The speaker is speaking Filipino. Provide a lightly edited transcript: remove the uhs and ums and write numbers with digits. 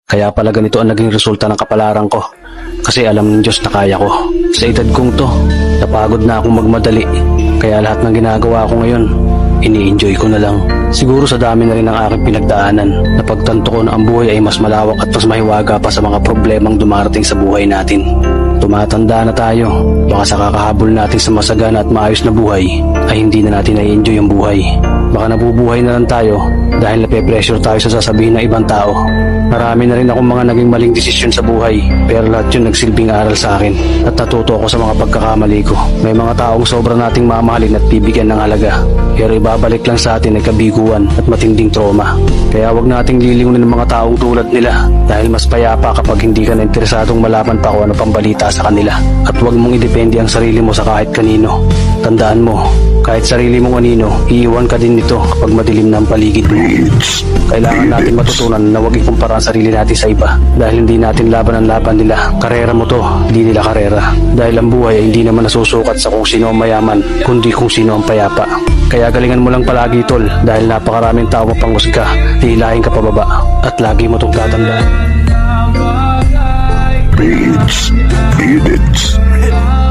Kaya pala ganito ang naging resulta ng kapalaran ko. Kasi alam ng Diyos na kaya ko. Sa edad kong to, napagod na akong magmadali. Kaya lahat ng ginagawa ko ngayon, ini-enjoy ko na lang. Siguro sa dami na rin ng aking pinagdaanan, napagtanto ko na ang buhay ay mas malawak at mas mahiwaga pa sa mga problemang dumarating sa buhay natin. Tumatanda na tayo, baka sa kakahabol natin sa masagana at maayos na buhay, ay hindi na natin na-enjoy ang buhay. Baka nabubuhay na lang tayo dahil nape-pressure tayo sa sasabihin ng ibang tao. Marami na rin akong mga naging maling desisyon sa buhay, pero lahat yun nagsilbing aral sa akin at natuto ako sa mga pagkakamali ko. May mga taong sobra nating mamahalin at bibigyan ng halaga, pero ibabalik lang sa atin ay kabiguan at matinding trauma. Kaya wag nating lilimunin ng mga taong tulad nila dahil mas payapa kapag hindi ka na interesadong malaman pa kung ano pang balita sa kanila. At wag mong idepende ang sarili mo sa kahit kanino. Tandaan mo, kahit sarili mong anino, iiwan ka din nito kapag madilim na ang paligid mo. Kailangan natin matutunan na huwag ikumpara ang sarili natin sa iba dahil hindi natin laban ang laban nila. Karera mo to, hindi nila karera. Dahil ang buhay ay hindi naman nasusukat sa kung sino ang mayaman, kundi kung sino ang payapa. Kaya galingan mo lang palagi tol dahil napakaraming tao mapanghusga, hihilahin ka pababa at lagi mo itong tatandaan. Beats, beat it.